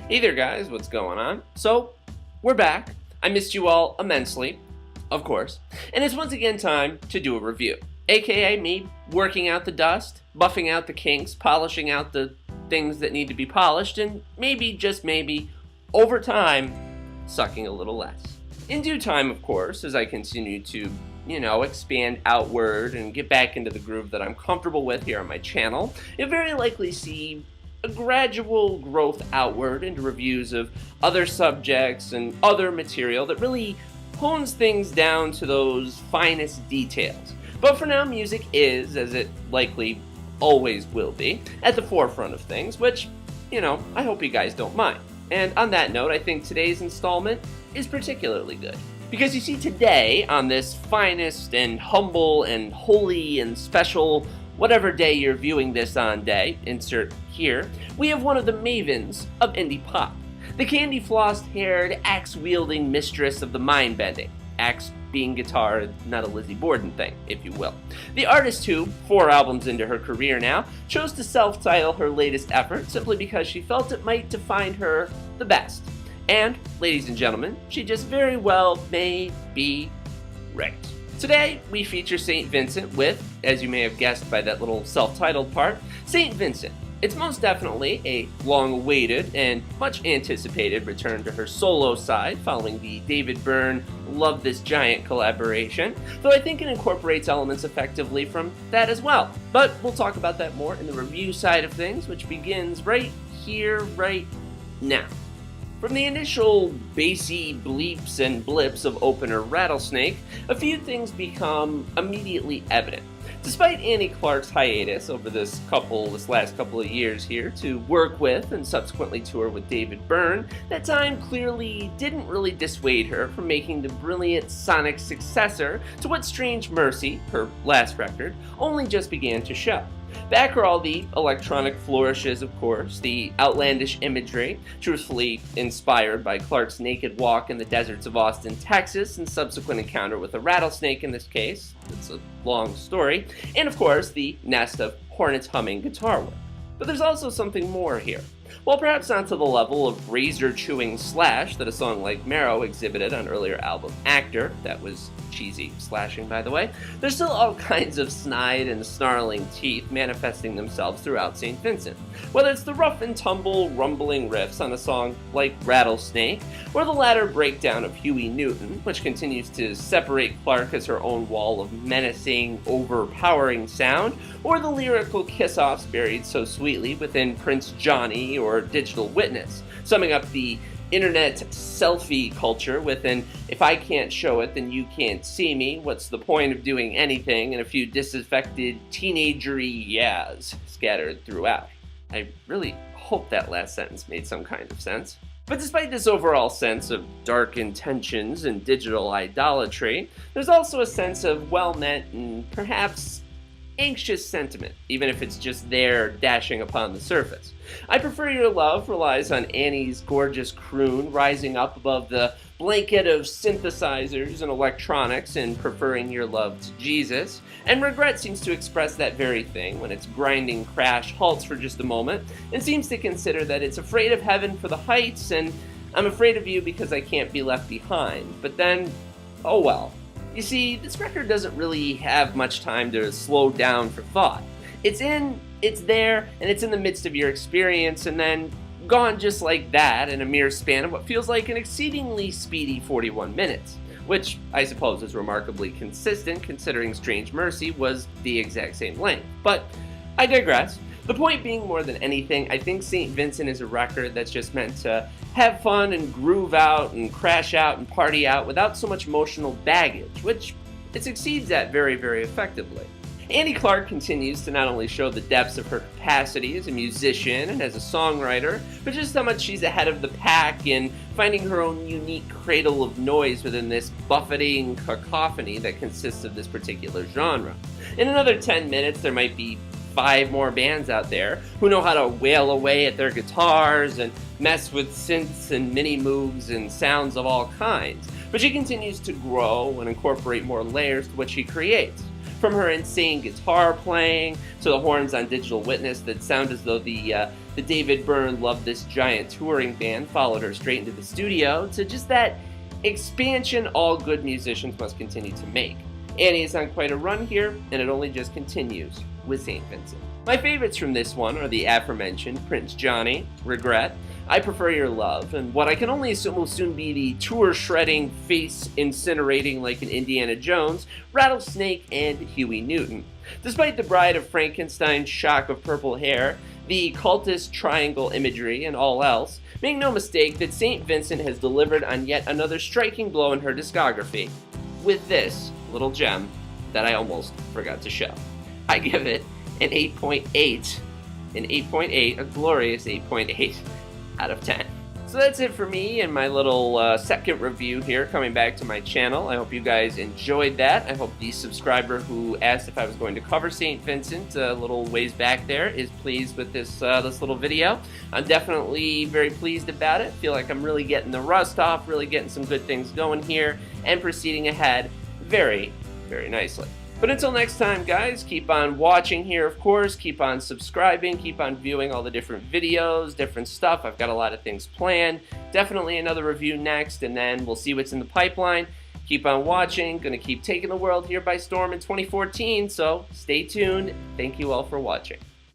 Hey there guys, what's going on? So, we're back. I missed you all immensely, of course, and it's once again time to do a review. AKA me working out the dust, buffing out the kinks, polishing out the things that need to be polished, and maybe, just maybe, over time, sucking a little less. In due time, of course, as I continue to, expand outward and get back into the groove that I'm comfortable with here on my channel, you'll very likely see a gradual growth outward into reviews of other subjects and other material that really hones things down to those finest details. But for now, music is, as it likely always will be, at the forefront of things, which, I hope you guys don't mind. And on that note, I think today's installment is particularly good. Because you see, today, on this finest and humble and holy and special whatever day you're viewing this on day, insert here, we have one of the mavens of indie pop. The candy-flossed-haired, axe-wielding mistress of the mind-bending. Axe being guitar, not a Lizzie Borden thing, if you will. The artist who, 4 albums into her career now, chose to self-title her latest effort simply because she felt it might define her the best. And, ladies and gentlemen, she just very well may be right. Today, we feature St Vincent with, as you may have guessed by that little self-titled part, St Vincent. It's most definitely a long-awaited and much-anticipated return to her solo side following the David Byrne Love This Giant collaboration, though I think it incorporates elements effectively from that as well. But we'll talk about that more in the review side of things, which begins right here, right now. From the initial bassy bleeps and blips of opener Rattlesnake, a few things become immediately evident. Despite Annie Clark's hiatus over this last couple of years here to work with and subsequently tour with David Byrne, that time clearly didn't really dissuade her from making the brilliant sonic successor to what Strange Mercy, her last record, only just began to show. Back are all the electronic flourishes, of course, the outlandish imagery, truthfully inspired by Clark's naked walk in the deserts of Austin, Texas, and subsequent encounter with a rattlesnake in this case. It's a long story. And of course, the nest of hornets humming guitar work. But there's also something more here. While perhaps not to the level of razor-chewing slash that a song like Marrow exhibited on earlier album Actor, that was cheesy slashing by the way, there's still all kinds of snide and snarling teeth manifesting themselves throughout St. Vincent. Whether it's the rough and tumble rumbling riffs on a song like Rattlesnake, or the latter breakdown of Huey Newton, which continues to separate Clark as her own wall of menacing, overpowering sound, or the lyrical kiss-offs buried so sweetly within Prince Johnny or Digital Witness, summing up the internet selfie culture with an "if I can't show it, then you can't see me, what's the point of doing anything," and a few disaffected teenagery yeahs scattered throughout. I really hope that last sentence made some kind of sense. But despite this overall sense of dark intentions and digital idolatry, there's also a sense of well-meant and perhaps anxious sentiment, even if it's just there dashing upon the surface. I Prefer Your Love relies on Annie's gorgeous croon rising up above the blanket of synthesizers and electronics in Preferring Your Love to Jesus, and Regret seems to express that very thing when its grinding crash halts for just a moment and seems to consider that it's afraid of heaven for the heights and I'm afraid of you because I can't be left behind. But then, oh well. You see, this record doesn't really have much time to slow down for thought. It's there, and it's in the midst of your experience, and then gone just like that in a mere span of what feels like an exceedingly speedy 41 minutes, which I suppose is remarkably consistent considering Strange Mercy was the exact same length. But I digress. The point being, more than anything, I think St. Vincent is a record that's just meant to have fun and groove out and crash out and party out without so much emotional baggage, which it succeeds at very, very effectively. Annie Clark continues to not only show the depths of her capacity as a musician and as a songwriter, but just how much she's ahead of the pack in finding her own unique cradle of noise within this buffeting cacophony that consists of this particular genre. In another 10 minutes, there might be 5 more bands out there who know how to wail away at their guitars and mess with synths and mini moogs and sounds of all kinds, but she continues to grow and incorporate more layers to what she creates. From her insane guitar playing to the horns on Digital Witness that sound as though the The David Byrne Love This Giant touring band followed her straight into the studio to just that expansion all good musicians must continue to make. Annie is on quite a run here, and it only just continues with St. Vincent. My favorites from this one are the aforementioned Prince Johnny, Regret, I Prefer Your Love, and what I can only assume will soon be the tour-shredding, face-incinerating like an Indiana Jones, Rattlesnake, and Huey Newton. Despite the Bride of Frankenstein's shock of purple hair, the cultist triangle imagery, and all else, make no mistake that St. Vincent has delivered on yet another striking blow in her discography, with this little gem that I almost forgot to show. I give it an 8.8, a glorious 8.8 out of 10. So that's it for me and my little second review here coming back to my channel. I hope you guys enjoyed that. I hope the subscriber who asked if I was going to cover St. Vincent a little ways back there is pleased with this little video. I'm definitely very pleased about it. Feel like I'm really getting the rust off, really getting some good things going here, and proceeding ahead very, very nicely. But until next time, guys, keep on watching here, of course. Keep on subscribing. Keep on viewing all the different videos, different stuff. I've got a lot of things planned. Definitely another review next, and then we'll see what's in the pipeline. Keep on watching. Going to keep taking the world here by storm in 2014, so stay tuned. Thank you all for watching.